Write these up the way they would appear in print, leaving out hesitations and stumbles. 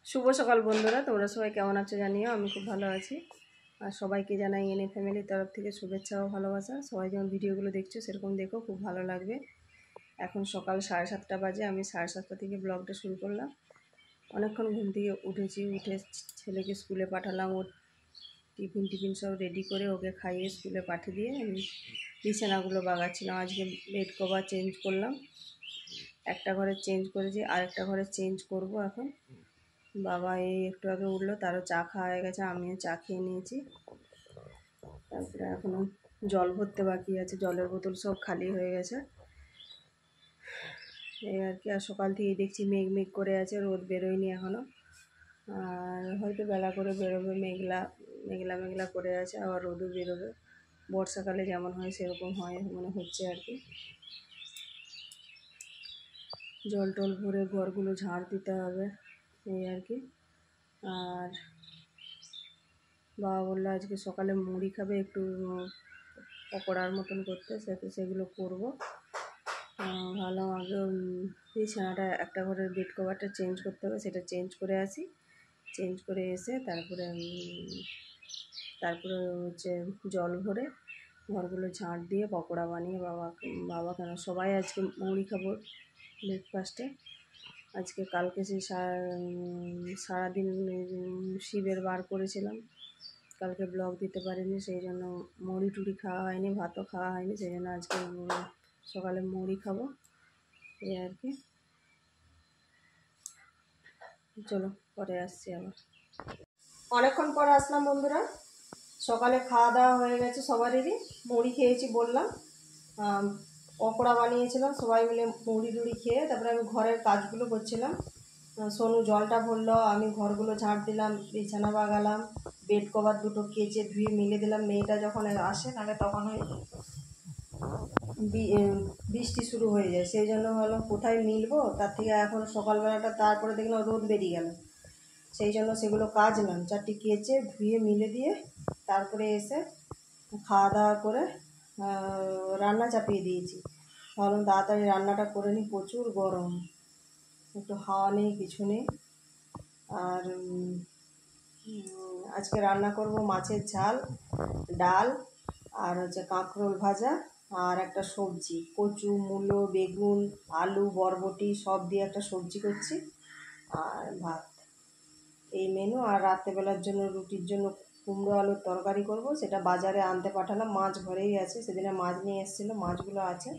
শুভ সকাল বন্ধুরা, তোমরা সবাই কেমন আছো জানিও। আমি খুব ভালো আছি। আর সবাইকে জানাই এনএ ফ্যামিলির তরফ থেকে শুভেচ্ছা ও ভালোবাসা। সবাই যেমন ভিডিওগুলো দেখছো সেরকম দেখো, খুব ভালো লাগবে। এখন সকাল 7:30 বাজে, আমি 7:30 থেকে ব্লগটা শুরু করলাম। অনেকক্ষণ ঘুম থেকে উঠেছি, উঠে ছেলেকে স্কুলে পাঠালাম। ওর টিফিন সব রেডি করে ওকে খাইয়ে স্কুলে পাঠিয়ে দিয়ে আমি বিছানাগুলো বাগাচ্ছিলাম। আজকে বেড কভার চেঞ্জ করলাম, একটা ঘরে চেঞ্জ করেছি, আরেকটা ঘরে চেঞ্জ করব এখন। বাবা এই একটু আগে উঠলো, তারও চা খাওয়া হয়ে গেছে, আমিও চা খেয়ে নিয়েছি। তারপরে এখনও জল ভরতে বাকি আছে, জলের বোতল সব খালি হয়ে গেছে এই আর কি। আর সকাল থেকে দেখছি মেঘ মেঘ করে আছে, রোদ বেরোয়নি এখনও। আর হয়তো বেলা করে বেরোবে, মেঘলা মেঘলা মেঘলা করে আছে, আবার রোদও বেরোবে। বর্ষাকালে যেমন হয় সেরকম হয় মনে হচ্ছে আর কি। জল টল ভরে ঘরগুলো ঝাড় দিতে হবে এই আর কি। আর বাবা বললো আজকে সকালে মুড়ি খাবে, একটু পকোড়ার মতন করতে, সেগুলো করবো। ভালো, আগে বিছানাটা একটা ঘরের বেড কভারটা চেঞ্জ করতে হবে, সেটা চেঞ্জ করে আসি। চেঞ্জ করে এসে তারপরে হচ্ছে জল ভরে ঘরগুলো ঝাঁট দিয়ে পকোড়া বানিয়ে বাবা কেন সবাই আজকে মুড়ি খাবো ব্রেকফাস্টে। আজকে কালকে সেই সারাদিন শিবের বার করেছিলাম, কালকে ব্লগ দিতে পারিনি, সেই জন্য মুড়ি টুড়ি খাওয়া হয়নি, ভাতও খাওয়া হয়নি, সেই জন্য আজকে সকালে মুড়ি খাবো এই আর কি। চলো পরে আসছি আবার। অনেকক্ষণ পরে আসলাম বন্ধুরা। সকালে খাওয়া দাওয়া হয়ে গেছে সবারই, মুড়ি খেয়েছি বললাম, পকোড়া বানিয়েছিলাম, সবাই মিলে মুড়ি টুড়ি খেয়ে তারপরে আমি ঘরের কাজগুলো করছিলাম। সোনু জলটা ভরলো, আমি ঘরগুলো ঝাঁট দিলাম, বিছানা বাগালাম, বেড কভার দুটো কেচে ধুয়ে মিলে দিলাম। মেয়েটা যখন আসে তাহলে তখন ওই বৃষ্টি শুরু হয়ে যায়, সেই জন্য ভাবলাম কোথায় মিলবো, তার থেকে এখন সকালবেলাটা, তারপরে দেখলাম রোদ বেরিয়ে গেল, সেই জন্য সেগুলো কাচলাম, চারটি কেচে ধুয়ে মিলে দিয়ে তারপরে এসে খাওয়া দাওয়া করে রান্না চাপিয়ে দিয়েছি। ভাবলাম তাড়াতাড়ি রান্নাটা করে নিই, প্রচুর গরম, একটু হাওয়া নেই, কিছু নেই। আর আজকে রান্না করব মাছের ঝাল, ডাল, আর হচ্ছে কাঁকরোল ভাজা, আর একটা সবজি, কচু, মূলো, বেগুন, আলু, বরবটি সব দিয়ে একটা সবজি করছি, আর ভাত, এই মেনু। আর রাত্রেবেলার জন্য রুটির জন্য কুমড়ো আলুর তরকারি করব, সেটা বাজারে আনতে পাঠালাম, মাছ ঘরেই আছে, সেদিনে মাছ নিয়ে এসেছিলো, মাছগুলো আছে।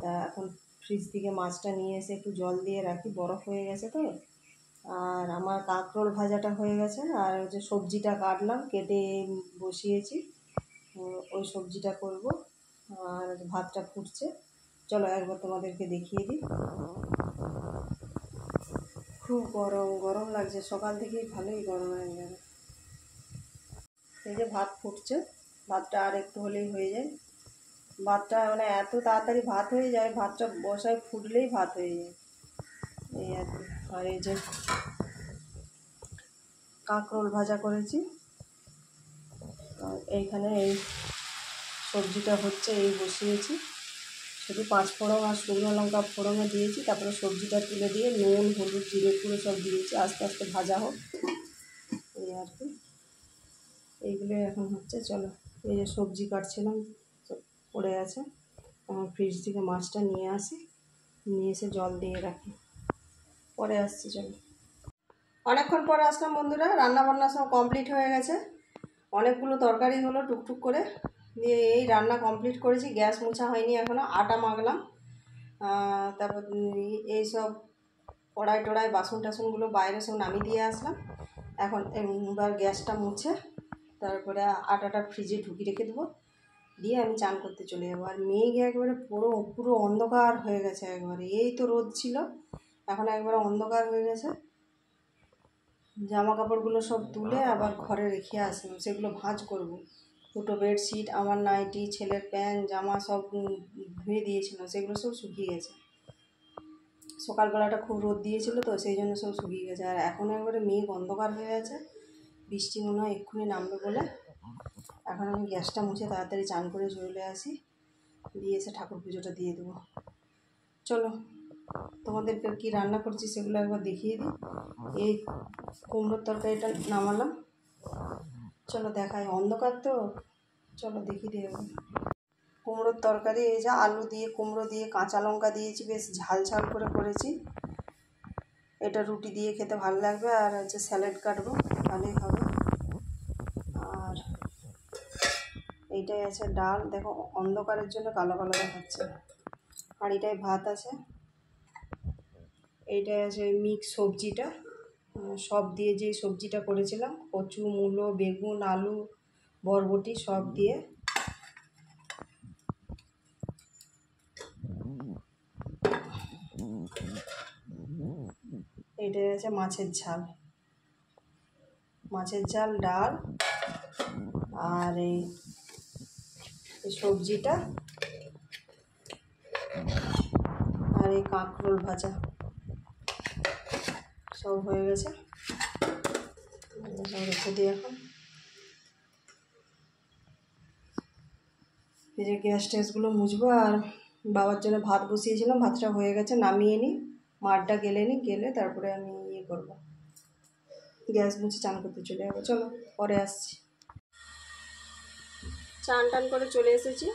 তা এখন ফ্রিজ থেকে মাছটা নিয়ে এসে একটু জল দিয়ে রাখি, বরফ হয়ে গেছে তো। আর আমার কাঁকরোল ভাজাটা হয়ে গেছে, আর হচ্ছে সবজিটা কাটলাম, কেটে বসিয়েছি, ওই সবজিটা করব। আর ভাতটা ফুটছে, চলো একবার তোমাদেরকে দেখিয়ে দিই। খুব গরম গরম লাগছে, সকাল থেকেই ভালোই গরম হয়ে যাবে। এই যে ভাত ফুটছে, ভাতটা আর একটু হলেই হয়ে যায়। ভাতটা মানে এত তাড়াতাড়ি ভাত হয়ে যায়, ভাতটা বসায় ফুটলেই ভাত হয়ে যায় এই আর কি। আর এই যে কাঁকরোল ভাজা করেছি, এইখানে এই সবজিটা হচ্ছে, এই বসিয়েছি, শুধু 5 ফোড়ন আর শুকনো লঙ্কা ফোড়নে দিয়েছি, তারপরে সবজিটা তুলে দিয়ে নুন হলুদ জিরে গুঁড়ো সব দিয়েছি, আস্তে আস্তে ভাজা হোক এই আর কি। এইগুলো এখন হচ্ছে। চলো, এই যে সবজি কাটছিলাম পড়ে আছে, আমার ফ্রিজ থেকে মাছটা নিয়ে আসি, নিয়ে এসে জল দিয়ে রাখি, পরে আসছি। চলো, অনেকক্ষণ পরে আসলাম বন্ধুরা, রান্না বান্না সব কমপ্লিট হয়ে গেছে, অনেকগুলো তরকারি হলো টুকটুক করে, দিয়ে এই রান্না কমপ্লিট করেছি। গ্যাস মোছা হয়নি এখনও, আটা মাখলাম, তারপর এই সব কড়াই টড়াই বাসন টাসনগুলো বাইরে সব নামিয়ে দিয়ে আসলাম। এখন এবার গ্যাসটা মুছে তারপরে আটাটা ফ্রিজে ঢুকিয়ে রেখে দেবো, দিয়ে আমি চান করতে চলে যাবো। আর মেঘ একবারে পুরো অন্ধকার হয়ে গেছে একবারে, এই তো রোদ ছিল, এখন একবারে অন্ধকার হয়ে গেছে। জামা কাপড়গুলো সব তুলে আবার ঘরে রেখে আসলাম, সেগুলো ভাঁজ করব। দুটো বেডশিট, আমার নাইটি, ছেলের প্যান্ট জামা সব ধুয়ে দিয়েছিলাম, সেগুলো সব শুকিয়ে গেছে। সকালবেলাটা খুব রোদ দিয়েছিল তো, সেই জন্য সব শুকিয়ে গেছে। আর এখন একবারে মেঘ অন্ধকার হয়ে গেছে, বৃষ্টি মনে হয় এক্ষুনি নামবে বলে। এখন আমি গ্যাসটা মুছে তাড়াতাড়ি চান করে চলে আসি, দিয়ে এসে ঠাকুর পুজোটা দিয়ে দেবো। চলো তোমাদেরকে কি রান্না করছি সেগুলো একবার দেখিয়ে দিই। এই কুমড়োর তরকারিটা নামালাম। চলো দেখাই, অন্ধকার তো, চলো দেখি দিয়ে। কুমড়োর তরকারি এই যে আলু দিয়ে কুমড়ো দিয়ে কাঁচা লঙ্কা দিয়েছি, বেশ ঝাল ঝাল করে করেছি। এটা রুটি দিয়ে খেতে ভালো লাগবে, আর হচ্ছে স্যালাড কাটবো, ভালোই হবে। আর এইটাই আছে ডাল, দেখো অন্ধকারের জন্য কালো কালো দেখাচ্ছে। আর এটাই ভাত আছে। এইটাই আছে ওই মিক্স সবজিটা, সব দিয়ে যে সবজিটা করেছিলাম, কচু, মূলো, বেগুন, আলু, বরবটি সব দিয়ে। এটাই আছে মাছের ঝাল, মাছের ঝাল, ডাল, আর এই সবজিটা, আর এই কাঁকরোল ভাজা, সব হয়ে গেছে। সব রেখে দিই এখন। এই যে গ্যাস ট্যাসগুলো মুছবো, আর বাবার জন্য ভাত বসিয়েছিলাম, ভাতটা হয়ে গেছে, নামিয়ে নিই। মাঠটা গেলে গেলে তারপরে আমি ইয়ে করবো, গ্যাস মুছে চান করতে চলে যাবো। চলো পরে আসছি। চান টান করে চলে এসেছি,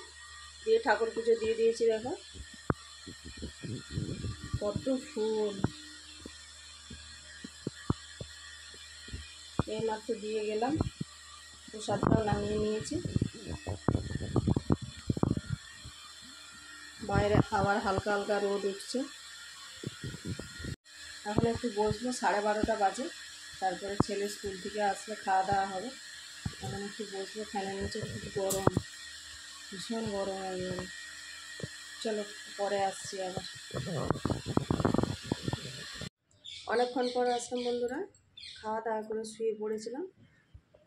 দিয়ে ঠাকুর পুজো দিয়ে দিয়েছি। দেখো কত ফুল, এই মাত্র দিয়ে গেলাম, প্রসাদটাও নামিয়ে নিয়েছি। বাইরে আবার হালকা হালকা রোদ উঠছে। এখন একটু বসবো, 12:30 বাজে, তারপরে ছেলে স্কুল থেকে আসলে খাওয়া দাওয়া হবে। এখন একটু বসবো ফ্যানের নিচে, খুব গরম, ভীষণ গরম হয়ে যাবে। চলো পরে আসছি আবার। অনেকক্ষণ পরে আসলাম বন্ধুরা, খাওয়া দাওয়া করে শুয়ে পড়েছিলাম,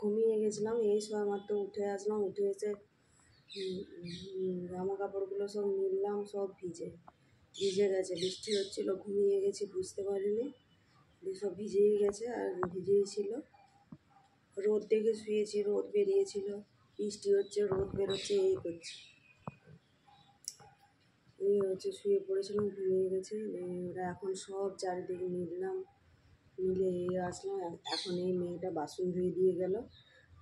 ঘুমিয়ে গেছিলাম। এই সময় মাত্র উঠে আসলাম, উঠে এসে জামা কাপড়গুলো সব নিলাম, সব ভিজে গেছে, বৃষ্টি হচ্ছিলো, ঘুমিয়ে গেছি, বুঝতে পারিনি, সব ভিজেই গেছে। আর ভিজেই ছিল, রোদ দেখে শুয়েছি, রোদ বেরিয়েছিল, বৃষ্টি হচ্ছে, রোদ বেরোচ্ছে, এই করছে, এই হচ্ছে। শুয়ে পড়েছিলাম, ঘুমিয়ে গেছে। ওরা এখন সব চারিদিকে নিলাম, মিলে এই আসলাম। এখন এই মেয়েটা বাসন ধুয়ে দিয়ে গেল,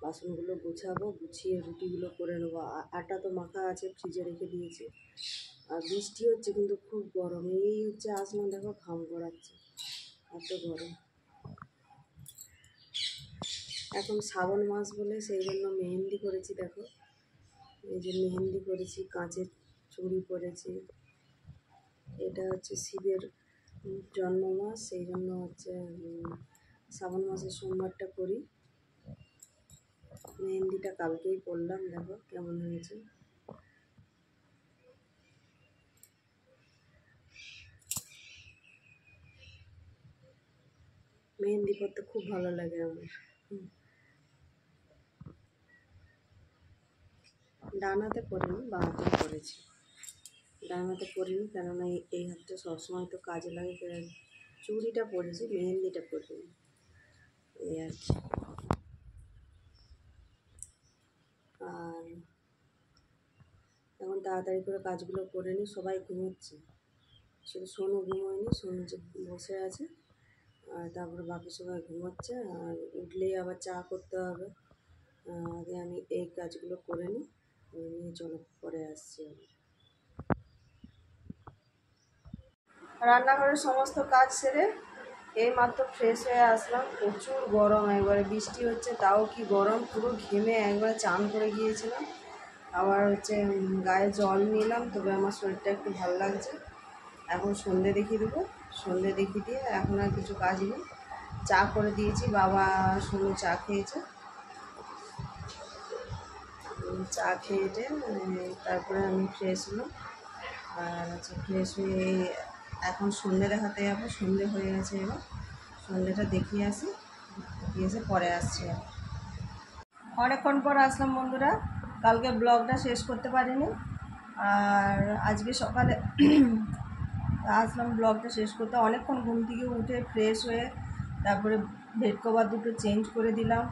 বাসনগুলো গুছাবো, গুছিয়ে রুটিগুলো করে নেবো। আটা তো মাখা আছে, ফ্রিজে রেখে দিয়েছি। আর বৃষ্টি হচ্ছে কিন্তু খুব গরম, এই হচ্ছে আসলাম, দেখো ঘাম গড়াচ্ছে, এত গরম। এখন শ্রাবণ মাস বলে সেই জন্য মেহেন্দি করেছি, দেখো এই যে মেহেন্দি করেছি, কাঁচের চুড়ি পরেছি। এটা হচ্ছে শিবের জন্ম মাস, সেই জন্য হচ্ছে শ্রাবণ মাসের সোমবারটা করি। মেহেন্দিটা কালকেই করলাম, দেখো কেমন হয়েছে। মেহেন্দি করতে খুব ভালো লাগে আমার। ডান হাতে করিনি, বাঁ হাতে করেছি। ডান হাতে করিনি, কেননা এই হাতটা সবসময় তো কাজে লাগে। চুড়িটা পরেছি, মেহেন্দিটা করিনি, এই আর কি। আর এখন তাড়াতাড়ি করে কাজগুলো করে নিই, সবাই ঘুমোচ্ছে, শুধু সোনু ঘুমোয়নি, সোনু যে বসে আছে, আর তারপরে বাকি সবাই ঘুমোচ্ছে। আর উঠলেই আবার চা করতে হবে, আগে আমি এই কাজগুলো করে নিই, নিয়ে চলো পরে আসছি। রান্নাঘরের সমস্ত কাজ সেরে এই মাত্র ফ্রেশ হয়ে আসলাম, প্রচুর গরম, একবারে বৃষ্টি হচ্ছে তাও কি গরম, পুরো ঘেমে একবারে চান করে গিয়েছিলাম। আবার হচ্ছে গায়ে জল নিলাম, তবে আমার শরীরটা একটু ভালো লাগছে। এখন সন্ধে দেখিয়ে দেবো, সন্ধে দেখিয়ে দিয়ে এখন আর কিছু কাজ নেই। চা করে দিয়েছি, বাবা শুধু চা খেয়েছে, চা খেয়েটে তারপরে আমি ফ্রেশ হলাম। আর হচ্ছে ফ্রেশ হয়ে এখন সন্ধে দেখাতে যাবো, সন্ধে হয়ে গেছে, এবার সন্ধেটা দেখিয়ে আসি, দেখিয়ে এসে পরে আসছি। অনেকক্ষণ পর আসলাম বন্ধুরা, কালকে ব্লগটা শেষ করতে পারিনি, আর আজকে সকালে আসলাম ব্লগটা শেষ করতে। অনেকক্ষণ ঘুম থেকে উঠে ফ্রেশ হয়ে তারপরে বেড কভার দুটো চেঞ্জ করে দিলাম।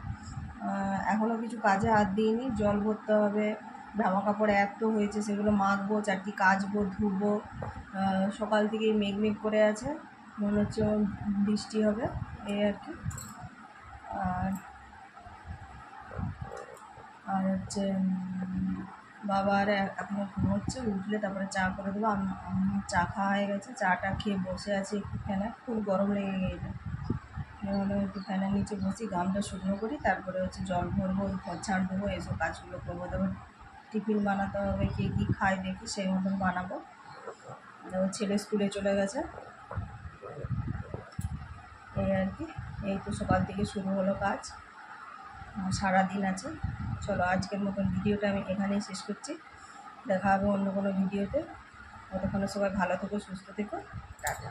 এখনও কিছু কাজে হাত দিইনি, জল ভরতে হবে, জামা কাপড় এত হয়েছে সেগুলো মাখবো, চারটি কাচবো, ধুবো। সকাল থেকেই মেঘ করে আছে, মনে হচ্ছে বৃষ্টি হবে, এই আর কি। আর আর হচ্ছে বাবা আর এখনও ঘুমোচ্ছে, উঠলে তারপরে চা করে দেবো। আমার চা খাওয়া হয়ে গেছে, চাটা খেয়ে বসে আছি একটু ফ্যানে, খুব গরম লেগে গিয়েছে। হলো একটু ফ্যানের নিচে বসি, গামটা শুকনো করি, তারপরে হচ্ছে জল ভরবো, ঘর ঝাড় দেবো, এইসব কাজগুলো করবো। তারপর টিফিন বানাতে হবে, কে কী খায় দেখি সেই মতন বানাবো। তারপর ছেলে স্কুলে চলে গেছে, এই আর কি। এই তো সকাল থেকে শুরু হলো কাজ, সারাদিন আছে। চলো আজকের মতন ভিডিওটা আমি এখানেই শেষ করছি, দেখা হবে অন্য কোনো ভিডিওতে। ততক্ষণে সবাই ভালো থেকো, সুস্থ থেকো, টাটা।